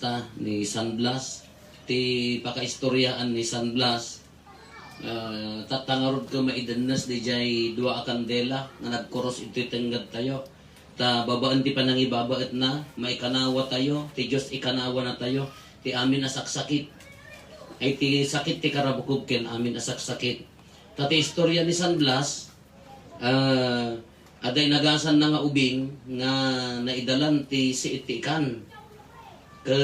artista ni San Blas, ti pakaistoryaan ni San Blas. Tatangarod ka maidanas di jay dua kandela nga nagkoros ito tanggad tayo. Ta babaan ti panang ibabaet na, maikanawa tayo, ti Diyos ikanawa na tayo, ti amin asaksakit. Ay ti sakit ti karabukog ken amin asaksakit. Ta ti istorya ni San Blas, aday nagasan na nga ubing nga naidalan ti siitikan. Ke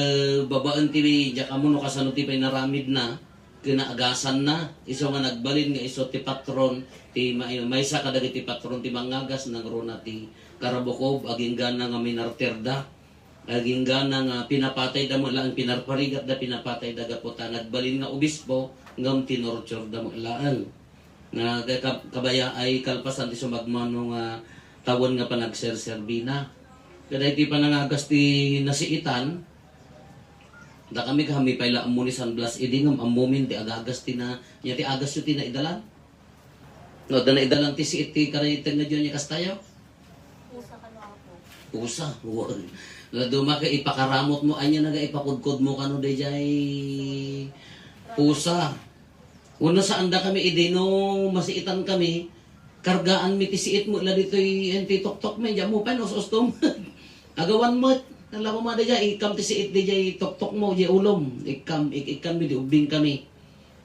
babaan ti jakamuno kasano ti pinaramid na kinaagasan na iso nga nagbalin nga iso ti patron ti maysa kadagiti ti patron ti mangagas nagrona ti Karabukob aging gana nga minarterda aging gana nga pinapatay da mo lang pinarparigat da pinapatay da gaputa nagbalin nga obispo ngam tinorture da mo laan nga kabaya ay kalpasan ti sumagmano nga tawon nga panagserserbina kada iti panangagas ti nasiitan da kami payla amo ni San Blas idingam amumin ti agagas ti na nya ti agas yu ti naidalan no da naidalan ti siit ti karayten nga diyon nya kastayo Usa kano ako. usa duma ka ipakaramot mo anya naga ipakudkod mo kano dayjay usa uno sa anda kami idino masiitan kami kargaan mi ti siit mo la ditoy enti tok men jamo pa no ustom agawan mo alam mo madaya ikam ti siit dijay tok mo di ulom ikam mi di ubing kami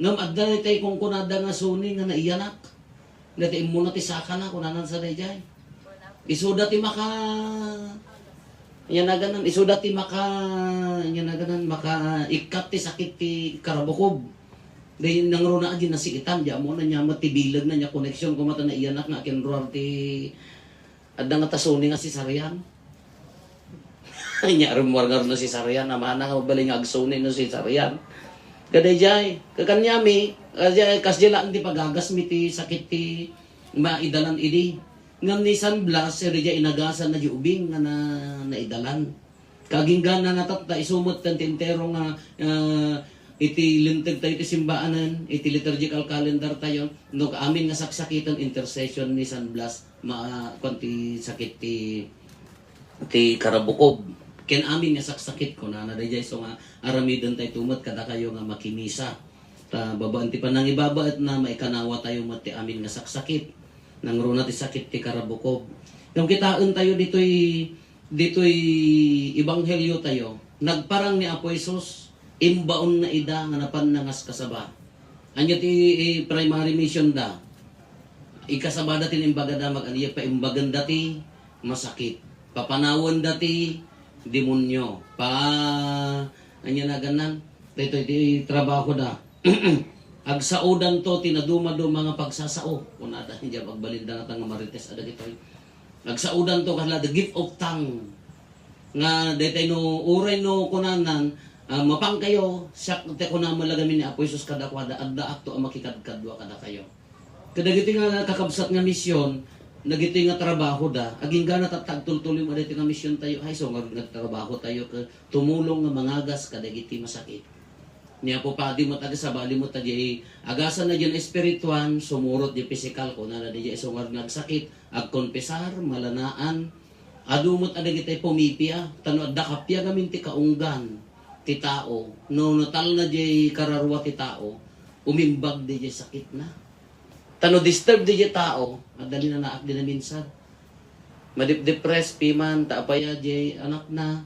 ngam adda tay kung kunada nga suni nga naiyanak dati imuna ti saka na kunanan sa dijay isuda ti maka yan na ganan isuda ti maka yan na ganan maka ikat ti sakit ti Karabukob dahil nangruna agi nasiitan di mo na niya matibilag na niya koneksyon ko mata na iyanak nga kinruar ti adda nga tasuni nga si Sarian nya rumwargar no si Sarian amana nga baling agsuni no si Sarian kaday jay kakanyami kasjela di pagagas mi ti sakit ti maidalan idi ngam ni San Blas sir jay inagasan na di ubing nga naidalan kaging gana natata isumot kan tintero nga iti lintag tayo ti simbaanan iti liturgical calendar tayo no amin nga saksakitan intercession ni San Blas konti sakit ti Karabukob ken amin nga saksakit ko na dayjay so nga aramidon tay tumot kada kayo nga makimisa ta babaan ti panang ibabaet na maikanawa tayo mati amin nga saksakit nangruna ti sakit ti Karabukob yung kitaan tayo ditoy ibanghelyo tayo nagparang ni Apo Jesus imbaon na ida nga napanangas kasaba anya ti primary mission da ikasaba dati imbaga da mag-aniya pa imbagan dati masakit papanawon dati demonyo anya na ganan dito iti trabaho da agsaudan to tinaduma do mga pagsasao kunada hindi magbalinda nga nga marites ada dito agsaudan to kasla the gift of tongue nga daytay no uray no kunanan mapang kayo sak te kunam malagamin ni Apo Jesus kada kwada adda akto ang makikadkadwa kada kayo kadagiti nga kakabsat nga misyon nagiti nga trabaho da aging gana tatagtultuloy mo dito nga misyon tayo ay so nagtrabaho tayo ka tumulong nga mangagas kadagiti masakit niya po pa di mo taga sa bali mo tayo agasan na dyan espirituan sumurot di physical ko na di so nagsakit agkonpesar malanaan adumot adagiti pumipia tano adda kapya gamin ti kaunggan ti tao no natal na di kararwa ti tao umimbag di sakit na tano disturb di tao madali na naak din na minsan madip-depress piman taapaya di anak na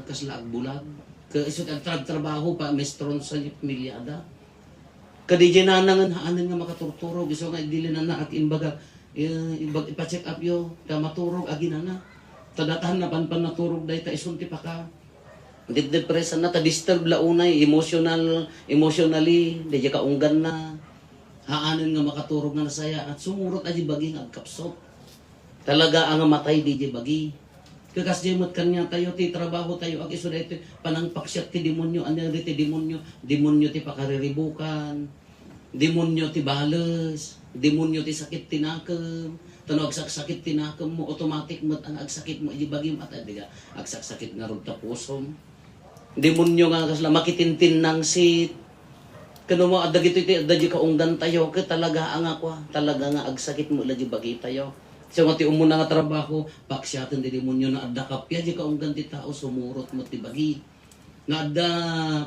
kasla agbulag kaisot ang trabaho pa mestron sa pamilyada kadi di nanangan haanan nga makaturturog iso nga dili na naak imbaga ipa-check up yo ta maturog agi na tadatahan na panpan naturog day ta isunti pa ka depression na ta disturb launay emotionally di ka unggan na haanan nga makaturog nga nasaya at sumurot aji bagi nga agkapsot talaga ang matay di bagi kakas jemot kanya tayo ti trabaho tayo ag iso dayto panangpaksyat ti demonyo ano ti demonyo ti pakariribukan demonyo ti balos demonyo ti sakit tinakem tano agsakit tinakem mo automatic mo ang agsakit mo aji bagi mata diga agsakit nga rod ta pusom demonyo nga kasla makitintin nang sit kano mo adagito iti adagi kaungdan tayo ke talaga ang ako talaga nga agsakit mo laji bagi tayo Sa mga ti umuna nga trabaho, paksyaten di demonyo na adda kapya di kaunggan ti tao sumurot mo ti bagi. Nga adda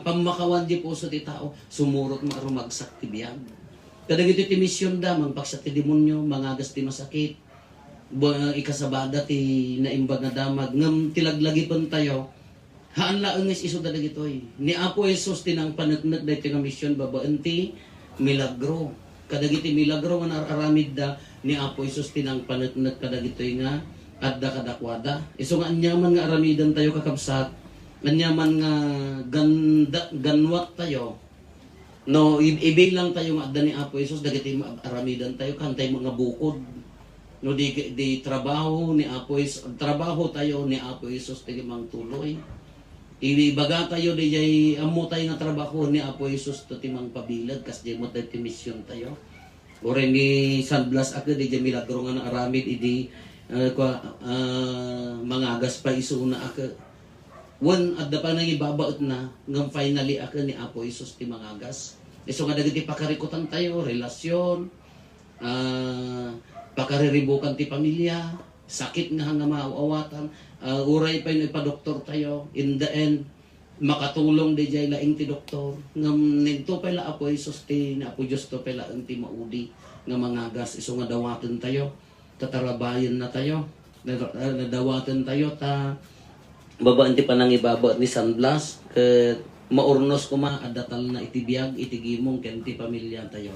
pamakawan di puso ti tao sumurot mo rumagsak ti biyag. Kadagiti ti misyon da mangpaksat ti demonyo mangagas ti masakit. Ikasabada ti naimbag na damag ngem tilaglagi pun tayo. Haan laeng is isu da dagitoy. Ni Apo Jesus tinang panagnak da ti nga misyon babaan ti milagro. Kadagiti milagro nga nararamid da ni Apo Jesus tinang panagnak kadagitoy nga adda kadakwada. Isu nga anyaman nga aramidan tayo kakabsat. Anyaman nga ganwat tayo. No, ibilang tayo nga adda ni Apo Jesus dagiti aramidan tayo kantay mga bukod. No di trabaho ni Apo Jesus, trabaho tayo ni Apo Jesus ti mang tuloy. Ibaga tayo di jay amo tayo nga trabaho ni Apo Jesus to timang pabilad kas di mo tayo ti misyon tayo. Ore ni San Blas ako di jay milagro nga naaramid idi mangagas pa isuna ako. Wan adda pa nang ibabaot na ngam finally ako ni Apo Jesus ti mangagas. Isu nga dagiti pakarikutan tayo, relasyon, pakariribukan ti pamilya, sakit nga hanga maawatan, uray pa yung ipadoktor tayo, in the end, makatulong di jay laing ti doktor, ngam nito pala Apo Jesus ti, na Apo Diyos to pala ang ti maudi, nga mangagas, iso nga dawatin tayo, tatarabayan na tayo, nadawatin tayo, babaan ti panang ibaba ni San Blas, ket maurnos ko adatal na itibiyag, itigimong, ken ti pamilya tayo.